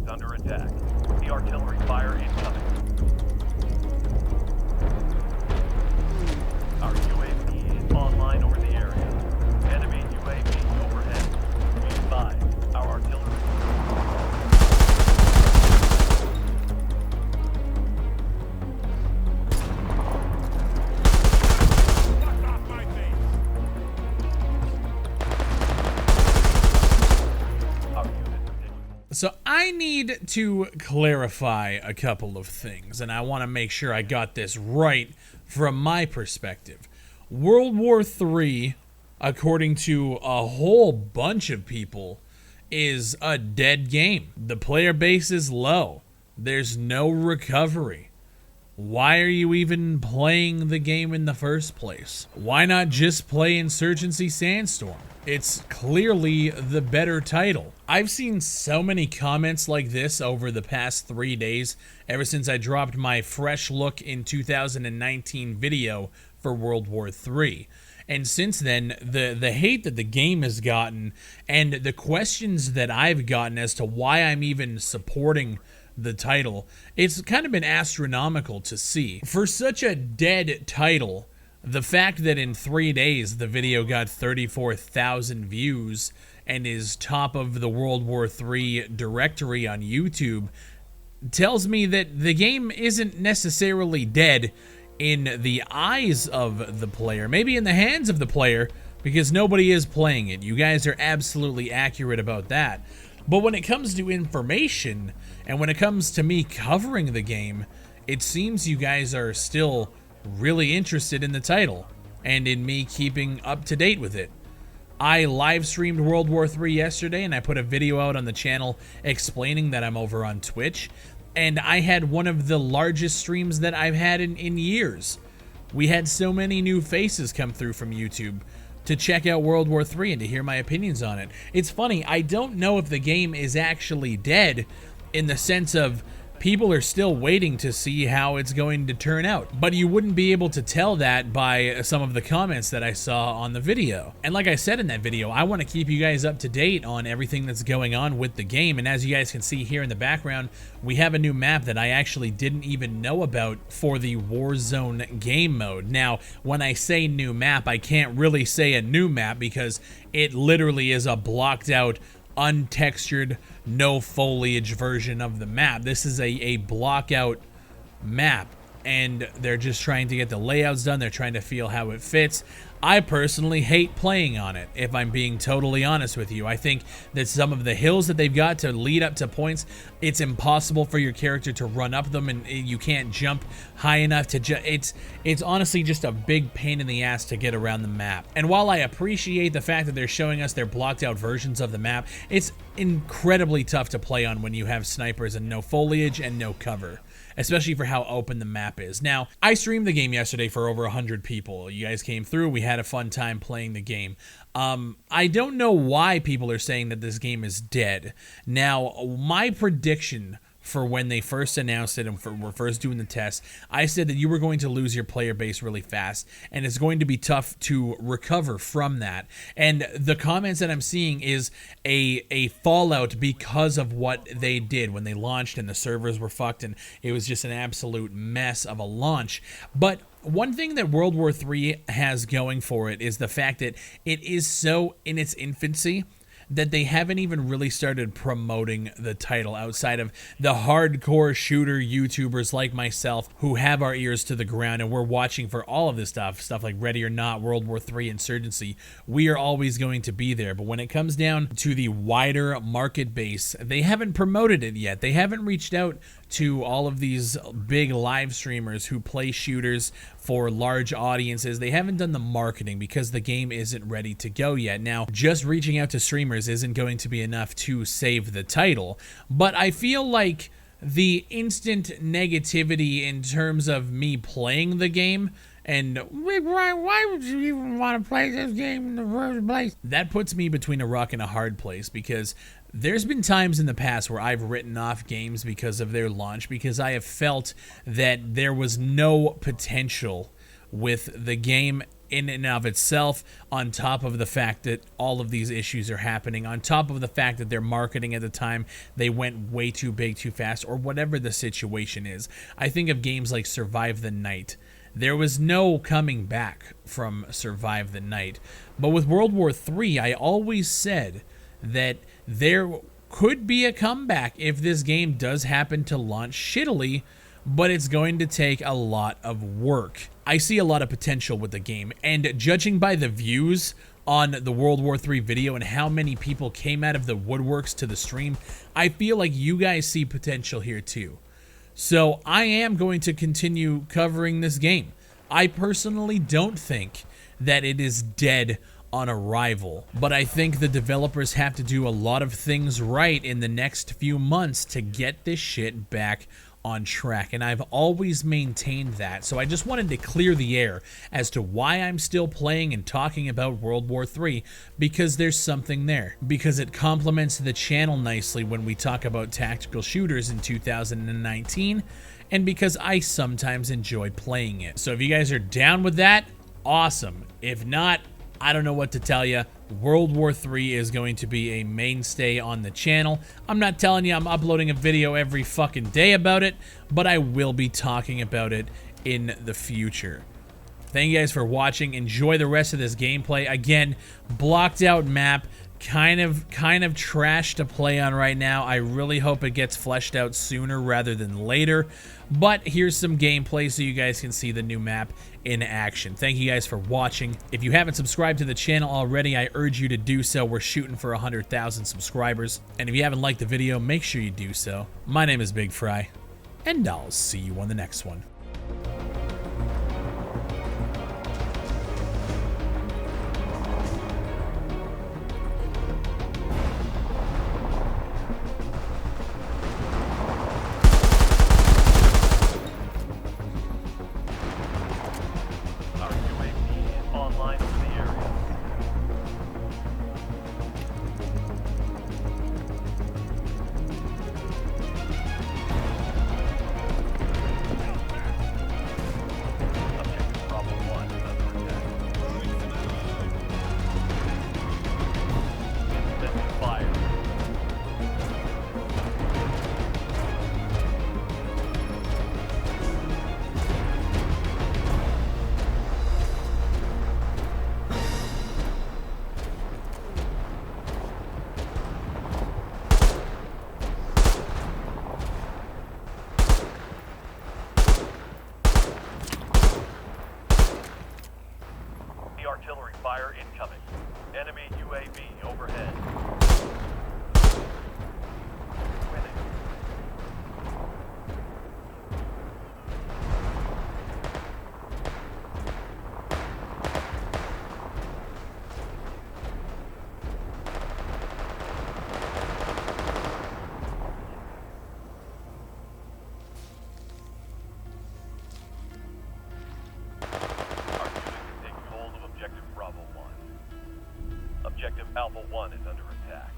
under attack. The artillery fire incoming. Our UAV is online over the area. Enemy UAV overhead. Be advised, our artillery. So I need to clarify a couple of things, and I want to make sure I got this right from my perspective. World War III, according to a whole bunch of people, is a dead game. The player base is low. There's no recovery. Why are you even playing the game in the first place? Why not just play Insurgency Sandstorm? It's clearly the better title. I've seen so many comments like this over the past 3 days, ever since I dropped my fresh look in 2019 video for World War III. And since then, the hate that the game has gotten and the questions that I've gotten as to why I'm even supporting the title, it's kind of been astronomical to see. For such a dead title, the fact that in 3 days the video got 34,000 views and is top of the World War III directory on YouTube tells me that the game isn't necessarily dead in the eyes of the player, maybe in the hands of the player, because nobody is playing it. You guys are absolutely accurate about that. But when it comes to information, and when it comes to me covering the game, it seems you guys are still really interested in the title, and in me keeping up to date with it. I live streamed World War III yesterday, and I put a video out on the channel explaining that I'm over on Twitch, and I had one of the largest streams that I've had in years. We had so many new faces come through from YouTube to check out World War III and to hear my opinions on it. It's funny, I don't know if the game is actually dead in the sense of people are still waiting to see how it's going to turn out. But you wouldn't be able to tell that by some of the comments that I saw on the video. And like I said in that video, I want to keep you guys up to date on everything that's going on with the game. And as you guys can see here in the background, we have a new map that I actually didn't even know about for the Warzone game mode. Now, when I say new map, I can't really say a new map because it literally is a blocked out, untextured, no foliage version of the map. This is a block out map, and they're just trying to get the layouts done. They're trying to feel how it fits. I personally hate playing on it, if I'm being totally honest with you. I think that some of the hills that they've got to lead up to points, it's impossible for your character to run up them, and you can't jump high enough to it's honestly just a big pain in the ass to get around the map. And while I appreciate the fact that they're showing us their blocked out versions of the map, it's incredibly tough to play on when you have snipers and no foliage and no cover, especially for how open the map is. Now, I streamed the game yesterday for over 100 people. You guys came through. We had a fun time playing the game. I don't know why people are saying that this game is dead. Now, my prediction for when they first announced it and were first doing the test, I said that you were going to lose your player base really fast, and it's going to be tough to recover from that. And the comments that I'm seeing is a fallout because of what they did when they launched and the servers were fucked, and it was just an absolute mess of a launch. But one thing that World War III has going for it is the fact that it is so in its infancy that they haven't even really started promoting the title outside of the hardcore shooter YouTubers like myself who have our ears to the ground, and we're watching for all of this stuff like Ready or Not, World War III, Insurgency. We are always going to be there, but when it comes down to the wider market base, they haven't promoted it yet. They haven't reached out to all of these big live streamers who play shooters for large audiences. They haven't done the marketing because the game isn't ready to go yet. Now, just reaching out to streamers isn't going to be enough to save the title, but I feel like the instant negativity in terms of me playing the game and why would you even want to play this game in the first place? That puts me between a rock and a hard place, because there's been times in the past where I've written off games because of their launch, because I have felt that there was no potential with the game in and of itself, on top of the fact that all of these issues are happening, on top of the fact that their marketing at the time, they went way too big too fast, or whatever the situation is. I think of games like Survive the Night. There was no coming back from Survive the Night. But with World War III, I always said that there could be a comeback if this game does happen to launch shittily, but it's going to take a lot of work. I see a lot of potential with the game, and judging by the views on the World War III video and how many people came out of the woodworks to the stream, I feel like you guys see potential here too. So I am going to continue covering this game. I personally don't think that it is dead on arrival, but I think the developers have to do a lot of things right in the next few months to get this shit back on track, and I've always maintained that. So I just wanted to clear the air as to why I'm still playing and talking about World War III, because there's something there, because it complements the channel nicely when we talk about tactical shooters in 2019, and because I sometimes enjoy playing it. So if you guys are down with that, awesome. If not, I don't know what to tell you. World War III is going to be a mainstay on the channel. I'm not telling you I'm uploading a video every fucking day about it, but I will be talking about it in the future. Thank you guys for watching. Enjoy the rest of this gameplay. Again, blocked out map, kind of trash to play on right now. I really hope it gets fleshed out sooner rather than later. But here's some gameplay so you guys can see the new map in action. Thank you guys for watching. If you haven't subscribed to the channel already, I urge you to do so. We're shooting for 100,000 subscribers. And if you haven't liked the video, make sure you do so. My name is Big Fry, and I'll see you on the next one. Our UAV is online over the area. Objective Bravo 1 is under attack. Incentive fire. The artillery fire incoming. Enemy UAV overhead. Winning. Our unit is taking hold of Objective Bravo 1. Objective Alpha 1 is under attack.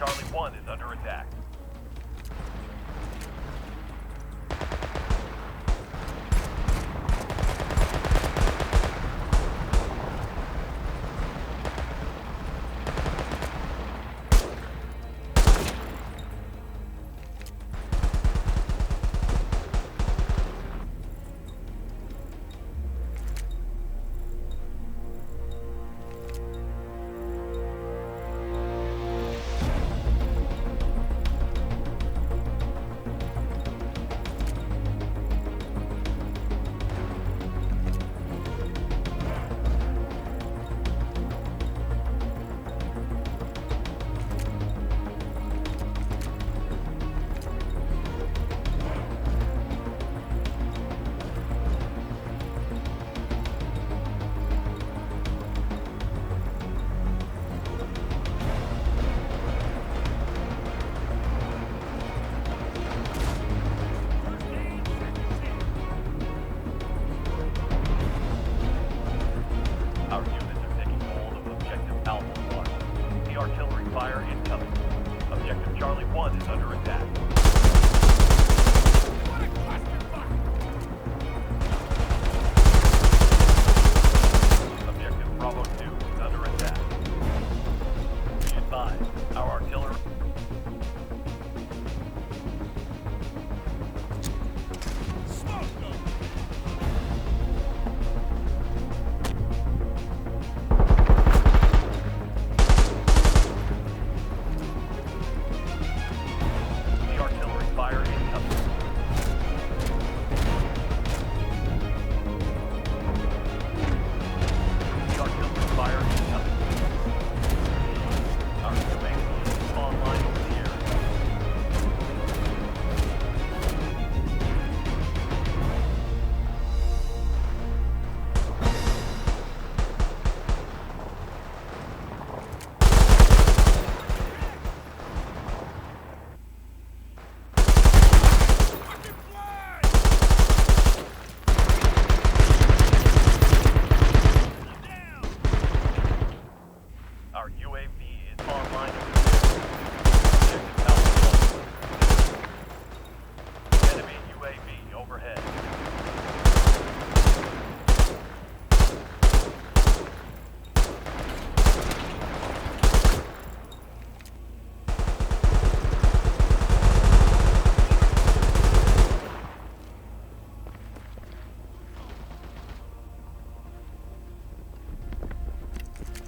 Charlie 1 is under attack. Our units are taking hold of objective Alpha 1. The artillery fire incoming. Objective Charlie 1 is under attack. Objective Bravo 2 is under attack. Be advised, our artillery... The artillery fire incoming. The artillery fire incoming. Our UAV is online over the area. Our UAV is online over the area. Objective Alpha 1. Enemy UAV overhead.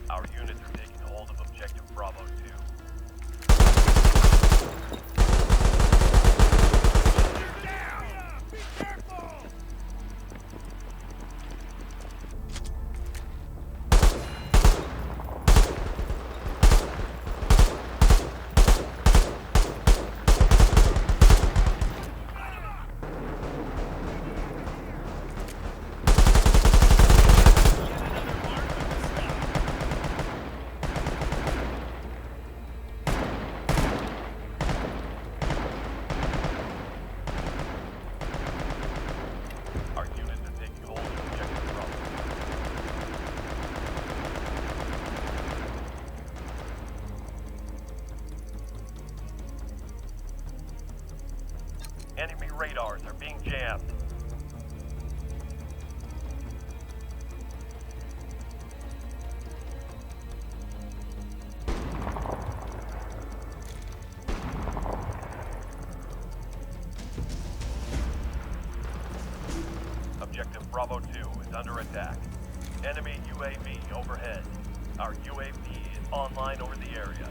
Our units are taking hold of objective Bravo 2. Be careful! Our units are taking hold of objective Bravo. Enemy radars are being jammed. Objective Bravo 2 is under attack. Enemy UAV overhead. Our UAV is online over the area.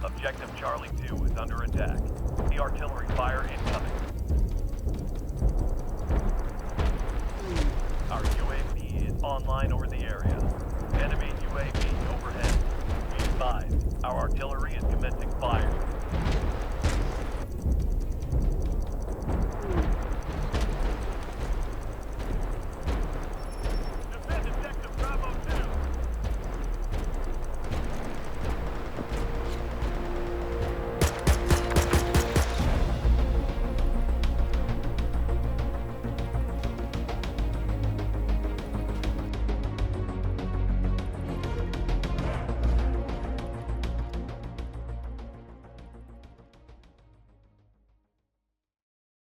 Objective Charlie 2 is under attack. The artillery fire incoming. Our UAV is online over the